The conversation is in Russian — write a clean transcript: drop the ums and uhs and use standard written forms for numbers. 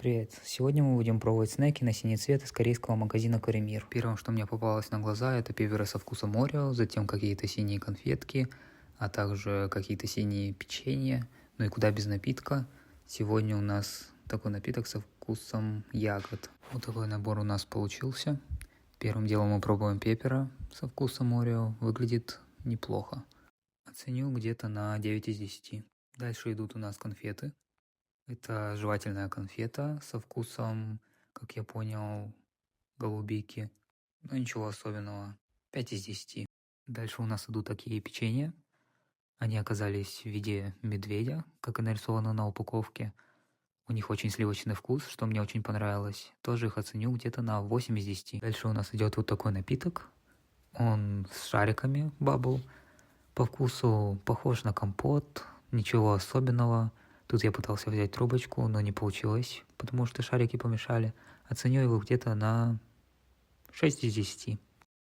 Привет! Сегодня мы будем пробовать снеки на синий цвет из корейского магазина Коремир. Первым, что мне попалось на глаза, это пеперы со вкусом Орео, затем какие-то синие конфетки, а также какие-то синие печенья, ну и куда без напитка. Сегодня у нас такой напиток со вкусом ягод. Вот такой набор у нас получился. Первым делом мы пробуем пепера со вкусом Орео. Выглядит неплохо. Оценю где-то на 9 из 10. Дальше идут у нас конфеты. Это жевательная конфета со вкусом, как я понял, голубики. Но ничего особенного. 5 из 10. Дальше у нас идут такие печенья. Они оказались в виде медведя, как и нарисовано на упаковке. У них очень сливочный вкус, что мне очень понравилось. Тоже их оценю где-то на 8 из 10. Дальше у нас идет вот такой напиток. Он с шариками, бабл. По вкусу похож на компот. Ничего особенного. Тут я пытался взять трубочку, но не получилось, потому что шарики помешали. Оценю его где-то на 6 из 10.